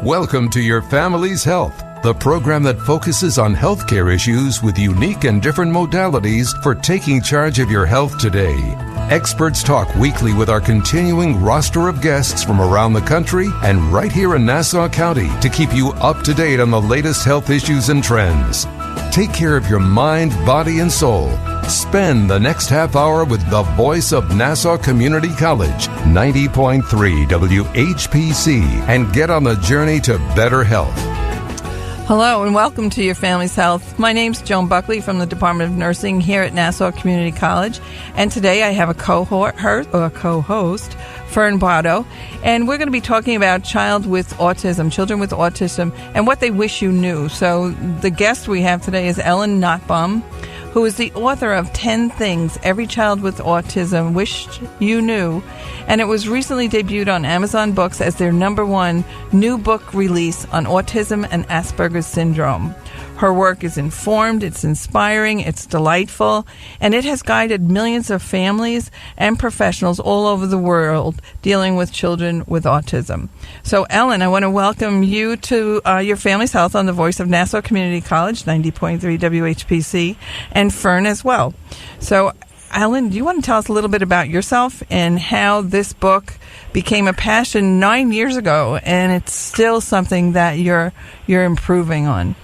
Welcome to Your Family's Health, the program that focuses on healthcare issues with unique and different modalities for taking charge of your health today. Experts talk weekly with our continuing roster of guests from around the country and right here in Nassau County to keep you up to date on the latest health issues and trends. Take care of your mind, body, and soul. Spend the next half hour with the voice of Nassau Community College, 90.3 WHPC, and get on the journey to better health. Hello and welcome to Your Family's Health. My name's Joan Buckley from the Department of Nursing here at Nassau Community College, and today I have a co-host, Fern Botto, and we're going to be talking about children with autism, and what they wish you knew. So the guest we have today is Ellen Notbohm, who is the author of 10 Things Every Child with Autism Wished You Knew, and it was recently debuted on Amazon Books as their #1 new book release on autism and Asperger's syndrome. Her work is informed, it's inspiring, it's delightful, and it has guided millions of families and professionals all over the world dealing with children with autism. So, Ellen, I want to welcome you to Your Family's Health on the voice of Nassau Community College, 90.3 WHPC, and Fern as well. So, Ellen, do you want to tell us a little bit about yourself and how this book became a passion 9 years ago, and it's still something that you're improving on?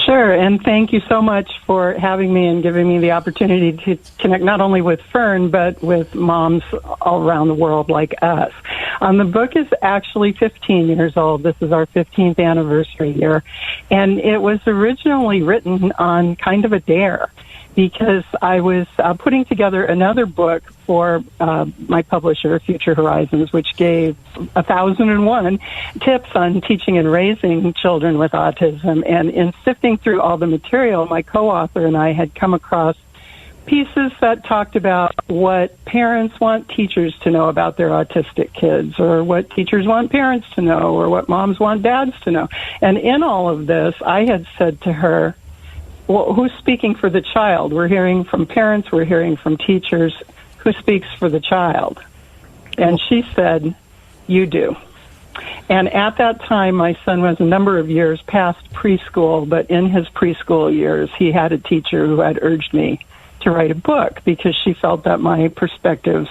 Sure, and thank you so much for having me and giving me the opportunity to connect not only with Fern, but with moms all around the world like us. The book is actually 15 years old. This is our 15th anniversary year, and it was originally written on kind of a dare, because I was putting together another book for my publisher, Future Horizons, which gave 1,001 tips on teaching and raising children with autism. And in sifting through all the material, my co-author and I had come across pieces that talked about what parents want teachers to know about their autistic kids, or what teachers want parents to know, or what moms want dads to know. And in all of this, I had said to her, well, who's speaking for the child? We're hearing from parents, we're hearing from teachers. Who speaks for the child? And she said, you do. And at that time, my son was a number of years past preschool, but in his preschool years, he had a teacher who had urged me to write a book because she felt that my perspectives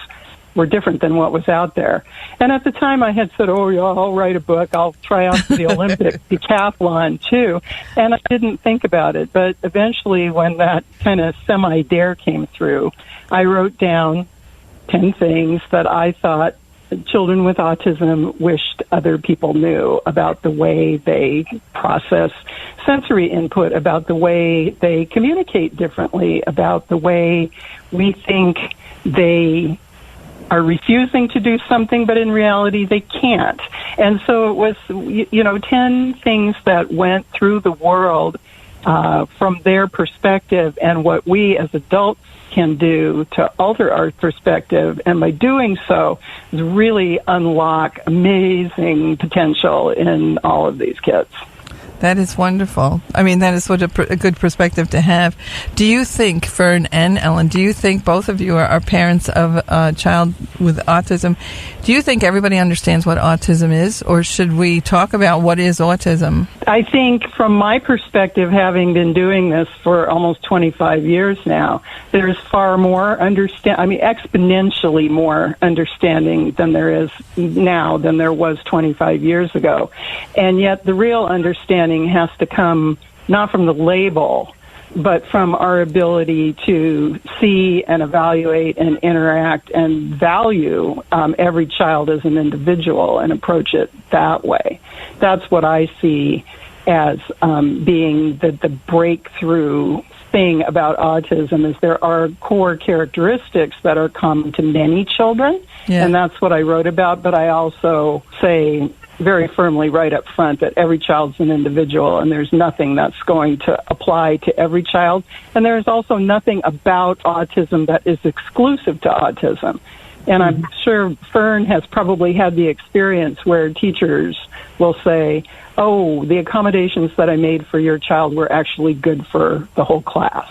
were different than what was out there. And at the time I had said, oh, yeah, I'll write a book. I'll try out for the Olympic decathlon, too. And I didn't think about it. But eventually, when that kind of semi-dare came through, I wrote down 10 things that I thought children with autism wished other people knew about the way they process sensory input, about the way they communicate differently, about the way we think they are refusing to do something, but in reality they can't. And so it was, 10 things that went through the world from their perspective, and what we as adults can do to alter our perspective, and by doing so, really unlock amazing potential in all of these kids. That is wonderful. I mean, that is what a good perspective to have. Do you think, Fern and Ellen, do you think both of you are parents of a child with autism? Do you think everybody understands what autism is, or should we talk about what is autism? I think from my perspective, having been doing this for almost 25 years now, there's far more exponentially more understanding than there is now than there was 25 years ago. And yet the real understanding has to come not from the label, but from our ability to see and evaluate and interact and value every child as an individual and approach it that way. That's what I see as being the breakthrough thing about autism, is there are core characteristics that are common to many children, and that's what I wrote about, but I also say very firmly right up front that every child's an individual, and there's nothing that's going to apply to every child. And there's also nothing about autism that is exclusive to autism. And I'm sure Fern has probably had the experience where teachers will say, oh, the accommodations that I made for your child were actually good for the whole class.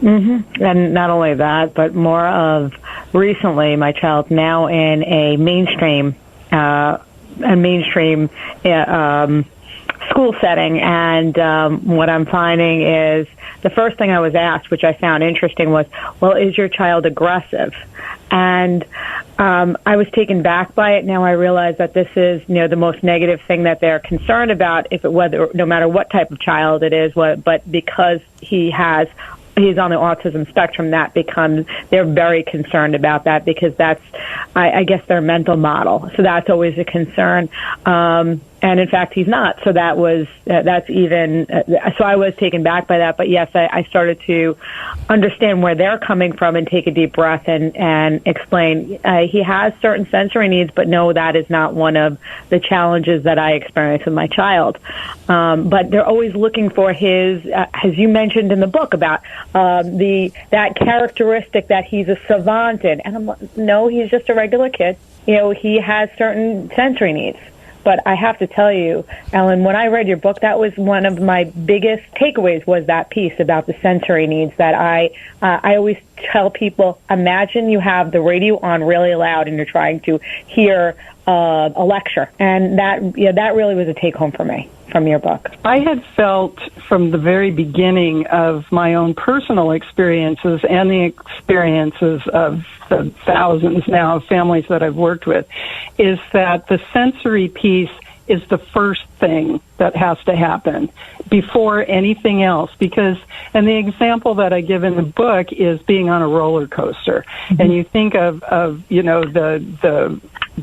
Mm-hmm. And not only that, but more of recently, my child's now in a mainstream mainstream school setting. And what I'm finding is the first thing I was asked, which I found interesting, was, well, is your child aggressive? And I was taken back by it. Now I realize that this is, the most negative thing that they're concerned about, no matter what type of child it is, but because he's on the autism spectrum, they're very concerned about that, because that's, I guess, their mental model. So that's always a concern. And in fact, he's not. So so I was taken back by that. But yes, I started to understand where they're coming from and take a deep breath and explain he has certain sensory needs, but no, that is not one of the challenges that I experience with my child. But they're always looking for his, as you mentioned in the book, about that characteristic that he's a savant in. And I'm like, no, he's just a regular kid. He has certain sensory needs. But I have to tell you, Ellen, when I read your book, that was one of my biggest takeaways, was that piece about the sensory needs. That I always tell people, imagine you have the radio on really loud and you're trying to hear a lecture. And that really was a take-home for me from your book. I had felt from the very beginning of my own personal experiences and the experiences of the thousands now of families that I've worked with, is that the sensory piece is the first thing that has to happen before anything else. And the example that I give in the book is being on a roller coaster. Mm-hmm. And you think of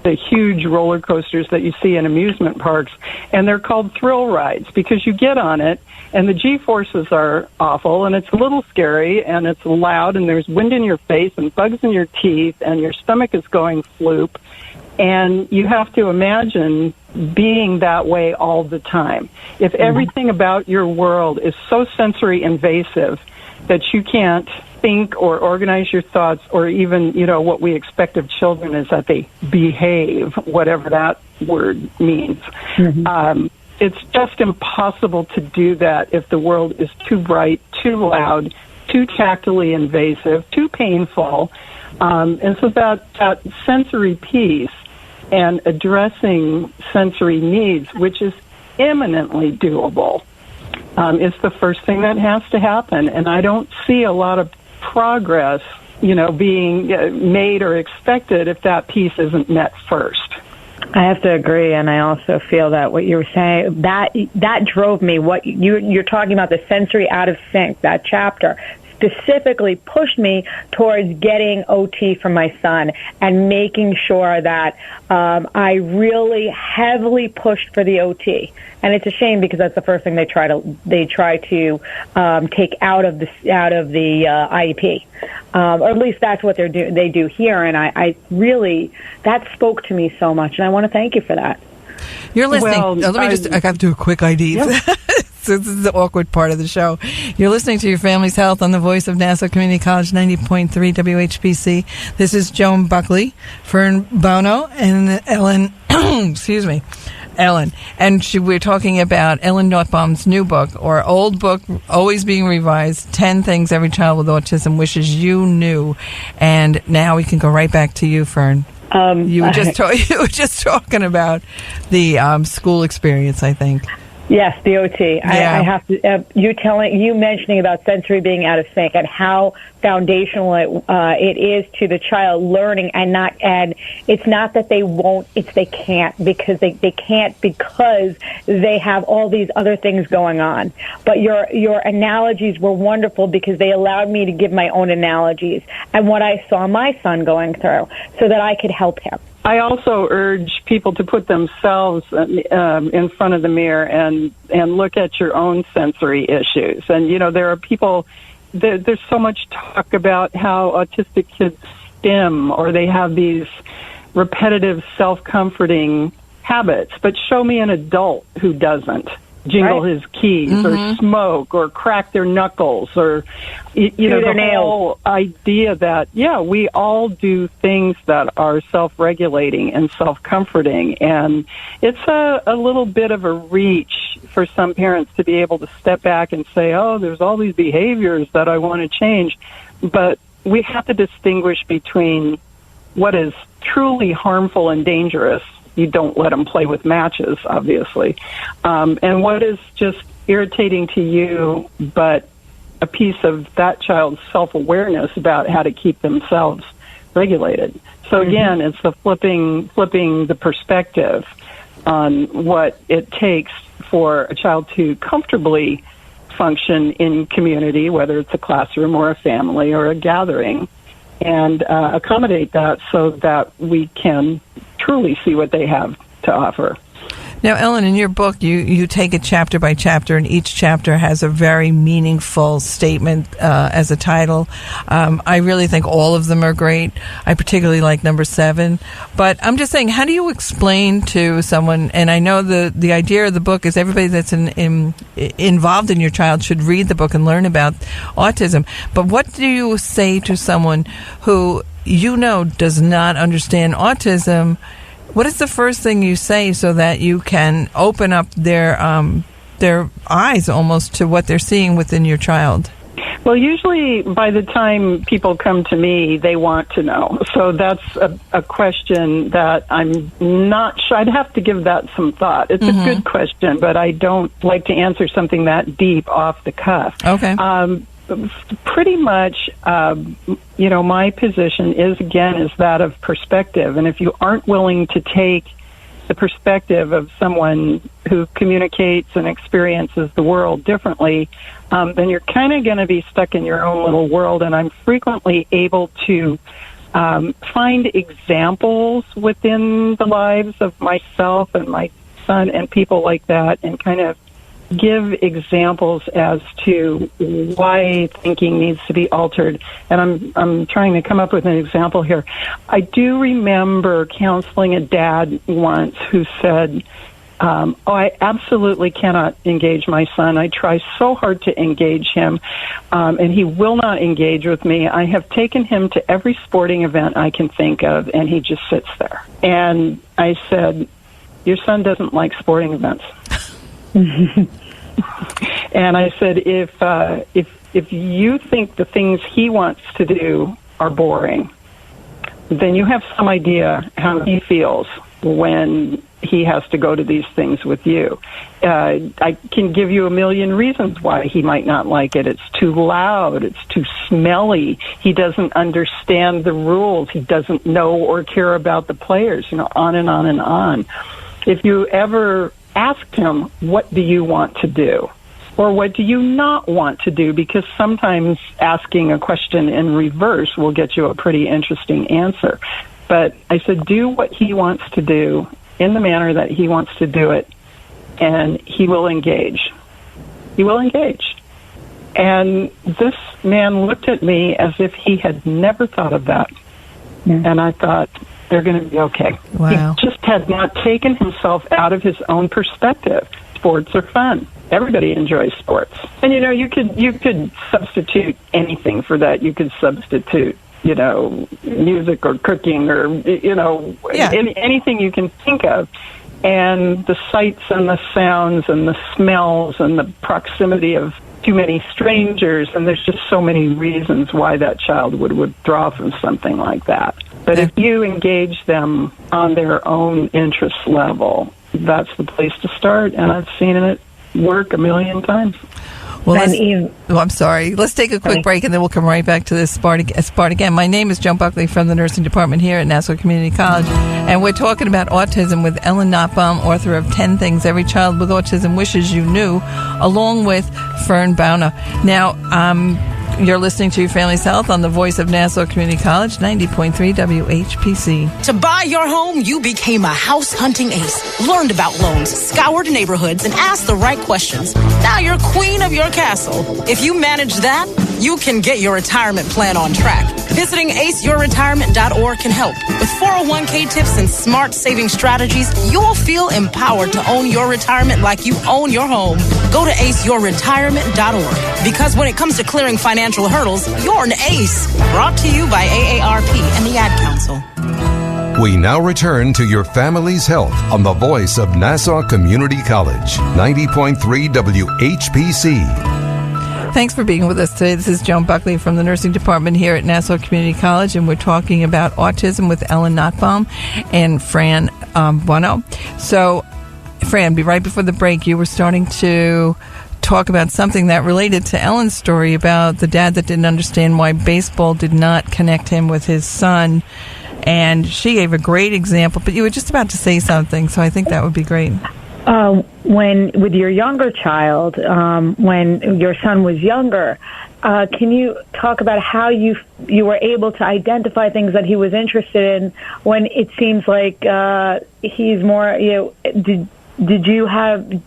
the huge roller coasters that you see in amusement parks, and they're called thrill rides because you get on it and the G-forces are awful and it's a little scary and it's loud and there's wind in your face and bugs in your teeth and your stomach is going floop, and you have to imagine being that way all the time. If everything about your world is so sensory invasive that you can't think or organize your thoughts, or even, what we expect of children is that they behave, whatever that word means. Mm-hmm. It's just impossible to do that if the world is too bright, too loud, too tactily invasive, too painful. And so that sensory piece and addressing sensory needs, which is eminently doable, is the first thing that has to happen. And I don't see a lot of progress, being made or expected if that piece isn't met first. I have to agree, and I also feel that what you were saying, that drove me. What you're talking about, the sensory out of sync, that chapter specifically pushed me towards getting OT for my son and making sure that I really heavily pushed for the OT. And it's a shame because that's the first thing they try to take out of the IEP, or at least that's what they do here. And I really, that spoke to me so much, and I want to thank you for that. You're listening. I got to do a quick ID. Yeah. So this is the awkward part of the show. You're listening to Your Family's Health on the voice of Nassau Community College 90.3 WHPC. This is Joan Buckley, Fern Bono, and Ellen. Excuse me. Ellen. And we're talking about Ellen Notbohm's new book, or old book, always being revised, 10 Things Every Child with Autism Wishes You Knew. And now we can go right back to you, Fern. You were just talking about the school experience, I think. Yes, the OT. Yeah. I have to. You mentioning about sensory being out of sync and how foundational it is to the child learning, and it's not that they won't, it's they can't, because they can't because they have all these other things going on. But your analogies were wonderful because they allowed me to give my own analogies and what I saw my son going through, so that I could help him. I also urge people to put themselves in front of the mirror and look at your own sensory issues. And, there are people, there's so much talk about how autistic kids stim, or they have these repetitive self-comforting habits. But show me an adult who doesn't jingle his keys, or smoke, or crack their knuckles, or the whole idea that we all do things that are self-regulating and self-comforting, and it's a little bit of a reach for some parents to be able to step back and say, there's all these behaviors that I want to change, but we have to distinguish between what is truly harmful and dangerous you don't let them play with matches, obviously. And what is just irritating to you, but a piece of that child's self-awareness about how to keep themselves regulated. So again, it's the flipping the perspective on what it takes for a child to comfortably function in community, whether it's a classroom or a family or a gathering, and accommodate that so that we can truly see what they have to offer. Now, Ellen, in your book, you take it chapter by chapter, and each chapter has a very meaningful statement as a title. I really think all of them are great. I particularly like number 7. But I'm just saying, how do you explain to someone, and I know the idea of the book is everybody that's involved in your child should read the book and learn about autism. But what do you say to someone who does not understand autism? What is the first thing you say so that you can open up their eyes almost to what they're seeing within your child? Well, usually by the time people come to me, they want to know. So that's a question that I'm not sure. I'd have to give that some thought. It's a good question, but I don't like to answer something that deep off the cuff. Okay. Pretty much, my position is that of perspective. And if you aren't willing to take the perspective of someone who communicates and experiences the world differently, then you're kind of going to be stuck in your own little world. And I'm frequently able to find examples within the lives of myself and my son and people like that, and kind of give examples as to why thinking needs to be altered. And I'm trying to come up with an example here. I do remember counseling a dad once who said, I absolutely cannot engage my son. I try so hard to engage him, and he will not engage with me. I have taken him to every sporting event I can think of, and he just sits there. And I said, your son doesn't like sporting events. And I said, if you think the things he wants to do are boring, then you have some idea how he feels when he has to go to these things with you. I can give you a million reasons why he might not like it. It's too loud. It's too smelly. He doesn't understand the rules. He doesn't know or care about the players, on and on and on. If you ever asked him, what do you want to do? Or what do you not want to do? Because sometimes asking a question in reverse will get you a pretty interesting answer. But I said, do what he wants to do in the manner that he wants to do it, and he will engage. He will engage. And this man looked at me as if he had never thought of that. Yeah. And I thought, they're going to be okay. Wow. He just had not taken himself out of his own perspective. Sports are fun. Everybody enjoys sports. And, you could substitute anything for that. You could substitute, music or cooking or, anything you can think of. And the sights and the sounds and the smells and the proximity of too many strangers, and there's just so many reasons why that child would withdraw from something like that. But if you engage them on their own interest level, that's the place to start, and I've seen it work a million times. Well, I'm sorry. Let's take a quick break, and then we'll come right back to this part again. My name is Joan Buckley from the nursing department here at Nassau Community College, and we're talking about autism with Ellen Notbohm, author of 10 Things Every Child with Autism Wishes You Knew, along with Fern Bauner. Now, you're listening to Your Family's Health on the voice of Nassau Community College, 90.3 WHPC. To buy your home, you became a house hunting ace, learned about loans, scoured neighborhoods, and asked the right questions. Now you're queen of your castle. If you manage that, you can get your retirement plan on track. Visiting aceyourretirement.org can help. With 401k tips and smart saving strategies, you'll feel empowered to own your retirement like you own your home. Go to aceyourretirement.org, because when it comes to clearing financial hurdles, you're an ace. Brought to you by AARP and the Ad Council. We now return to Your Family's Health on the voice of Nassau Community College, 90.3 WHPC. Thanks for being with us today. This is Joan Buckley from the nursing department here at Nassau Community College, and we're talking about autism with Ellen Notbohm and Fran Buono. So, Fran, right before the break, you were starting to talk about something that related to Ellen's story about the dad that didn't understand why baseball did not connect him with his son. And she gave a great example, but you were just about to say something, so I think that would be great. When with your younger child, when your son was younger, can you talk about how you were able to identify things that he was interested in when it seems like he's more,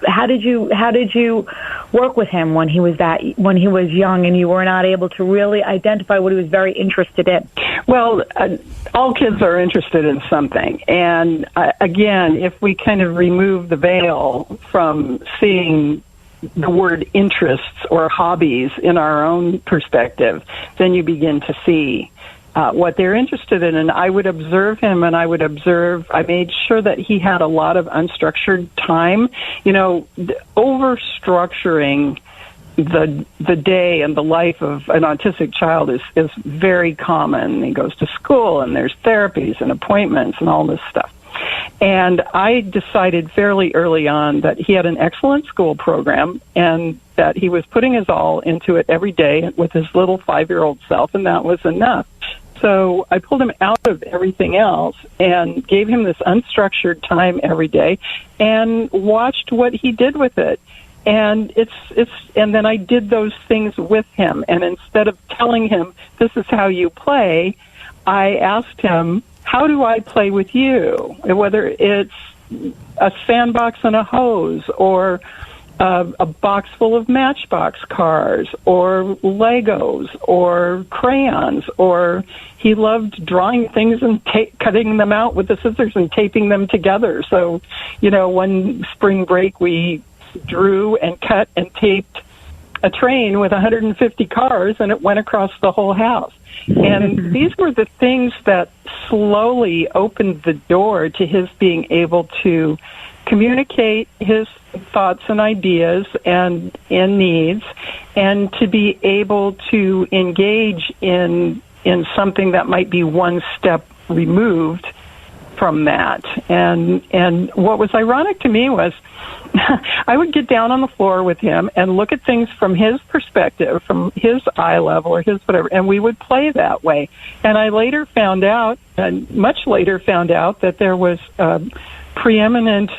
how did you work with him when he was young and you were not able to really identify what he was very interested in? Well, all kids are interested in something. And again, if we kind of remove the veil from seeing the word interests or hobbies in our own perspective, then you begin to see what they're interested in. And I would observe him, and I made sure that he had a lot of unstructured time. Over-structuring the day and the life of an autistic child is very common. He goes to school, and there's therapies and appointments and all this stuff. And I decided fairly early on that he had an excellent school program and that he was putting his all into it every day with his little 5-year-old self, and that was enough. So I pulled him out of everything else and gave him this unstructured time every day and watched what he did with it. And and then I did those things with him. And instead of telling him, this is how you play, I asked him, how do I play with you? Whether it's a sandbox and a hose, or a box full of Matchbox cars, or Legos, or crayons, or he loved drawing things and cutting them out with the scissors and taping them together. So, one spring break we drew and cut and taped a train with 150 cars, and it went across the whole house. And these were the things that slowly opened the door to his being able to communicate his thoughts and ideas and needs, and to be able to engage in something that might be one step removed from that. And what was ironic to me was I would get down on the floor with him and look at things from his perspective, from his eye level or his whatever, and we would play that way. And I later found out, and much later found out, that there was a preeminent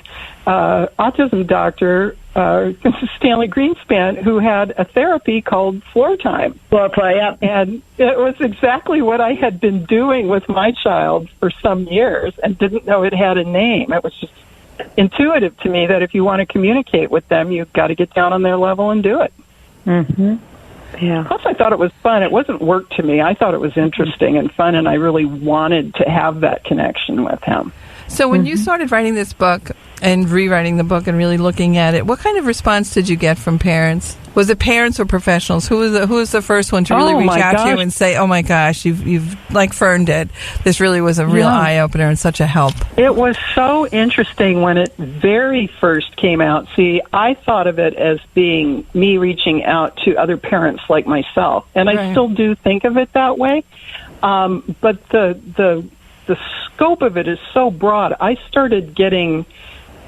autism doctor, Stanley Greenspan, who had a therapy called floor time. Floor play, yeah. And it was exactly what I had been doing with my child for some years and didn't know it had a name. It was just intuitive to me that if you want to communicate with them, you've got to get down on their level and do it. Mm-hmm. Yeah. Plus, I thought it was fun. It wasn't work to me. I thought it was interesting and fun, and I really wanted to have that connection with him. So when you started writing this book and rewriting the book and really looking at it, what kind of response did you get from parents? Was it parents or professionals? Who was the first one to really reach out to you and say, "Oh my gosh, you've like Fern did. This really was a real eye opener and such a help." It was so interesting when it very first came out. See, I thought of it as being me reaching out to other parents like myself, and I still do think of it that way. But the scope of it is so broad. I started getting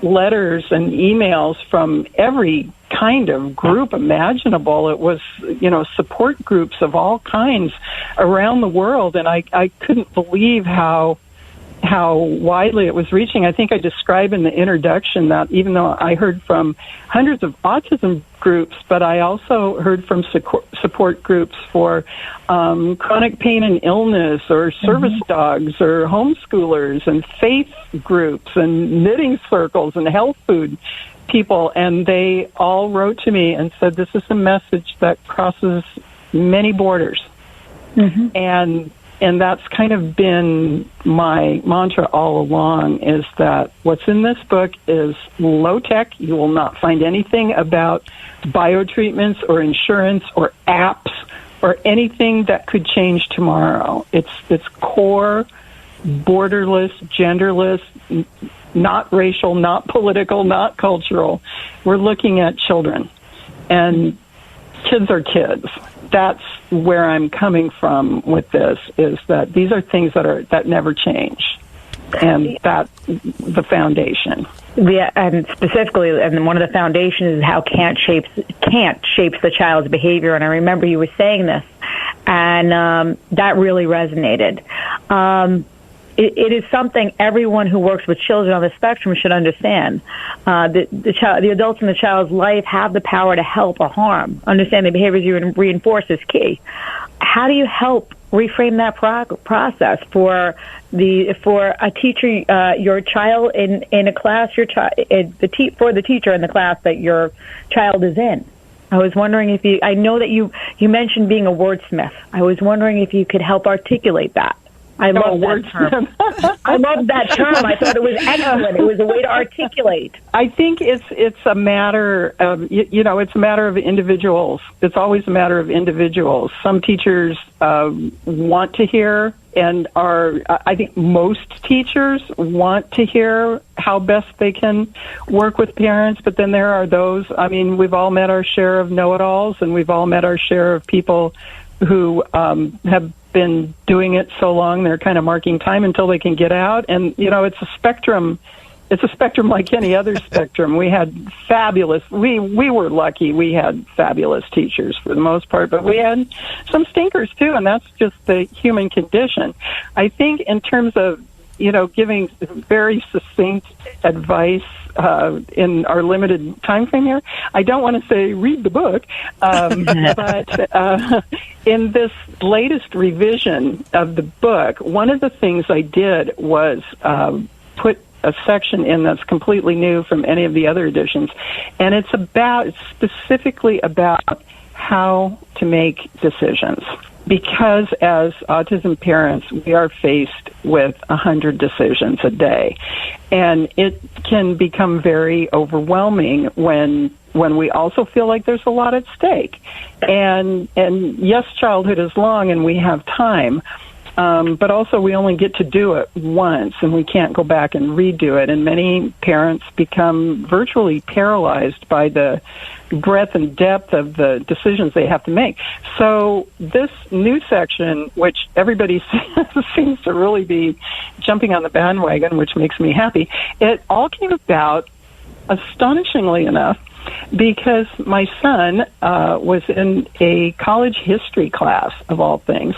letters and emails from every kind of group imaginable. It was, support groups of all kinds around the world, and I couldn't believe how widely it was reaching. I think I described in the introduction that even though I heard from hundreds of autism groups, but I also heard from support groups for chronic pain and illness, or service dogs, or homeschoolers, and faith groups, and knitting circles, and health food people. And they all wrote to me and said, this is a message that crosses many borders. And that's kind of been my mantra all along, is that what's in this book is low tech. You will not find anything about biotreatments or insurance or apps or anything that could change tomorrow. It's core, borderless, genderless, not racial, not political, not cultural. We're looking at children. And kids are kids. That's where I'm coming from with this, is that these are things that never change. And that's the foundation. Yeah, and specifically, and one of the foundations is how can't shapes the child's behavior. And I remember you were saying this, and that really resonated. It is something everyone who works with children on the spectrum should understand. The adults in the child's life have the power to help or harm. Understanding the behaviors you reinforce is key. How do you help reframe that process for a teacher, your child in a class, for the teacher in the class that your child is in? I was wondering if I know that you mentioned being a wordsmith. I was wondering if you could help articulate that. I love that term. I love that term. I thought it was excellent. It was a way to articulate. I think it's a matter of, it's a matter of individuals. It's always a matter of individuals. Some teachers want to hear, and I think most teachers want to hear how best they can work with parents, but then there are those, we've all met our share of know-it-alls, and we've all met our share of people who have been doing it so long they're kind of marking time until they can get out. And it's a spectrum. It's a spectrum like any other spectrum. We had fabulous. We were lucky. We had fabulous teachers for the most part, but we had some stinkers too, and that's just the human condition. I think in terms of giving very succinct advice in our limited time frame here, I don't want to say read the book, but in this latest revision of the book, one of the things I did was put a section in that's completely new from any of the other editions, and it's specifically about how to make decisions. Because as autism parents, we are faced with 100 decisions a day. And it can become very overwhelming when we also feel like there's a lot at stake. And yes, childhood is long and we have time, but also we only get to do it once and we can't go back and redo it. And many parents become virtually paralyzed by the breadth and depth of the decisions they have to make. So this new section, which everybody seems to really be jumping on the bandwagon, which makes me happy, it all came about, astonishingly enough, because my son was in a college history class, of all things,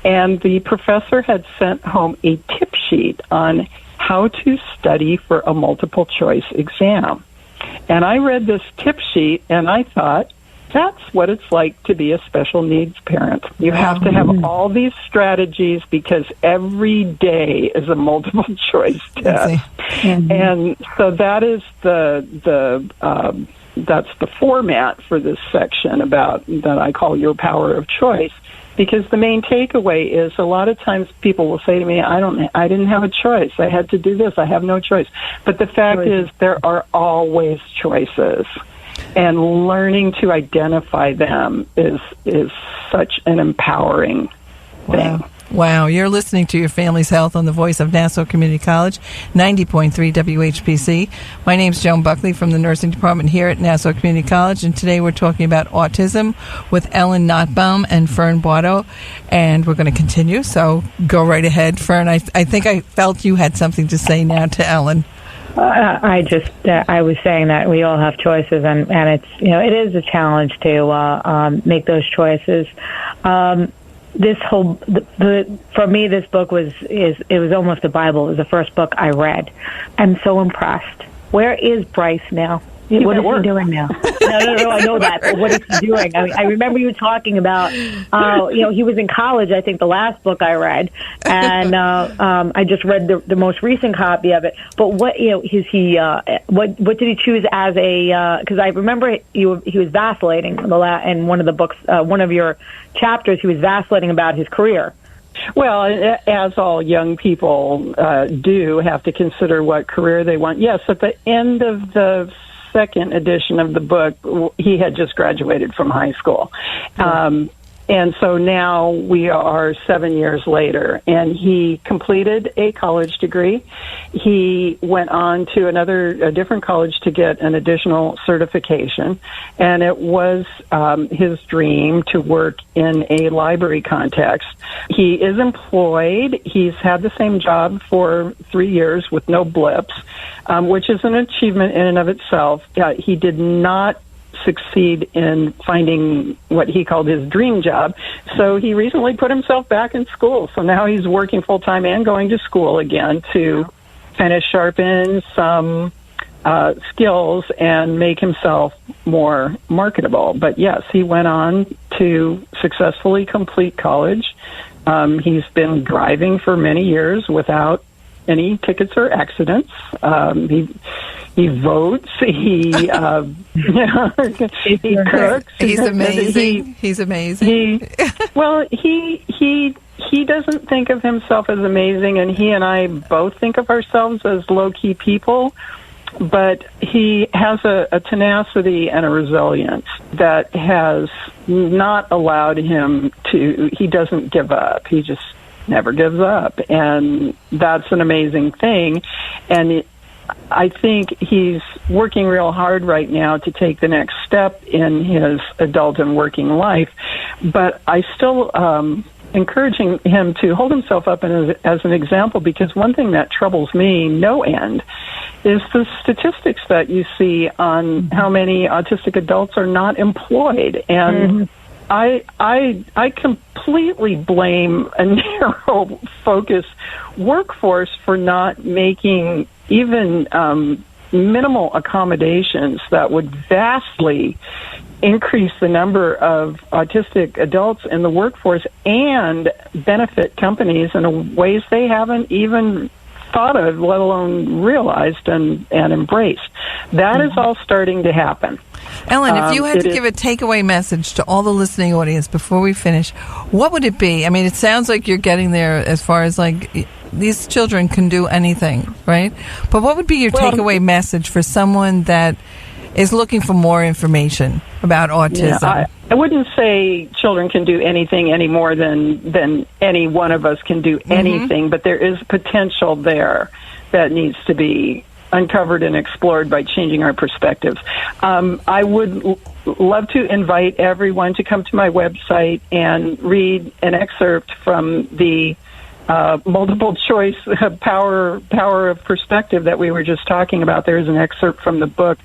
and the professor had sent home a tip sheet on how to study for a multiple choice exam. And I read this tip sheet, and I thought, that's what it's like to be a special needs parent. You have to have all these strategies because every day is a multiple choice test. And so that is that's the format for this section that I call Your Power of Choice. Because the main takeaway is a lot of times people will say to me, I didn't have a choice. I had to do this. I have no choice. But the fact is there are always choices. And learning to identify them is such an empowering thing. Wow. You're listening to Your Family's Health on the Voice of Nassau Community College, 90.3 WHPC. My name's Joan Buckley from the Nursing Department here at Nassau Community College, and today we're talking about autism with Ellen Notbohm and Fern Bardo, and we're going to continue, so go right ahead. Fern, I think I felt you had something to say now to Ellen. I was saying that we all have choices, and it's it is a challenge to make those choices. For me, this book was almost a Bible. It was the first book I read. I'm so impressed. Where is Bryce now? What is he doing now? No, I know that. But what is he doing? I remember you talking about, he was in college, I think, the last book I read, and I just read the most recent copy of it. But what did he choose as a? Because I remember he was vacillating in one of the books, one of your chapters. He was vacillating about his career. Well, as all young people do, have to consider what career they want. Yes, at the end of the second edition of the book, he had just graduated from high school. And so now we are 7 years later, and he completed a college degree. He went on to a different college to get an additional certification, and it was his dream to work in a library context. He is employed. He's had the same job for 3 years with no blips, which is an achievement in and of itself. He did not succeed in finding what he called his dream job. So he recently put himself back in school. So now he's working full-time and going to school again to kind of sharpen some skills and make himself more marketable. But yes, he went on to successfully complete college. He's been driving for many years without any tickets or accidents. He votes. He he cooks. He's amazing. He's amazing. He doesn't think of himself as amazing, and he and I both think of ourselves as low-key people. But he has a tenacity and a resilience that has not allowed him to. He doesn't give up. He just never gives up, and that's an amazing thing. And I think he's working real hard right now to take the next step in his adult and working life, but I still encouraging him to hold himself up as an example, because one thing that troubles me no end is the statistics that you see on how many autistic adults are not employed. And I completely blame a narrow focus workforce for not making even minimal accommodations that would vastly increase the number of autistic adults in the workforce and benefit companies in ways they haven't even thought of, let alone realized and embraced. That is all starting to happen. Ellen, if you had to give a takeaway message to all the listening audience before we finish, what would it be? I mean, it sounds like you're getting there as far as like these children can do anything, right? But what would be your takeaway message for someone that is looking for more information about autism? Yeah, I wouldn't say children can do anything any more than any one of us can do anything, but there is potential there that needs to be uncovered and explored by changing our perspectives. I would love to invite everyone to come to my website and read an excerpt from the multiple choice power of perspective that we were just talking about. There's an excerpt from the book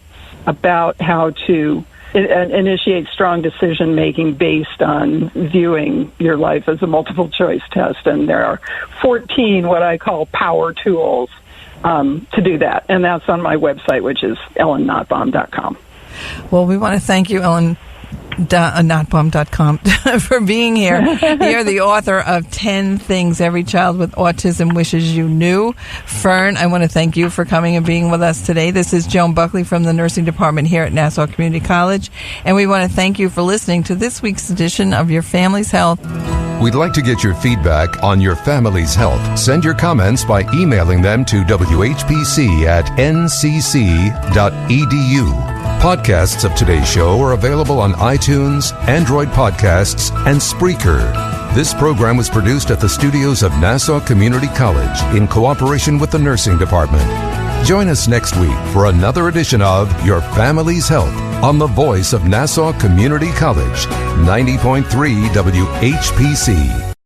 about how to initiate strong decision making based on viewing your life as a multiple choice test, and there are 14 what I call power tools to do that, and that's on my website, which is ellennotbohm.com. Well, we want to thank you, Ellen Notbohm.com, for being here. You're the author of 10 Things Every Child with Autism Wishes You Knew. Fern, I want to thank you for coming and being with us today. This is Joan Buckley from the nursing department here at Nassau Community College, and we want to thank you for listening to this week's edition of Your Family's Health. We'd like to get your feedback on your family's health. Send your comments by emailing them to whpc@ncc.edu. Podcasts of today's show are available on iTunes, Android Podcasts, and Spreaker. This program was produced at the studios of Nassau Community College in cooperation with the nursing department. Join us next week for another edition of Your Family's Health on the voice of Nassau Community College, 90.3 WHPC.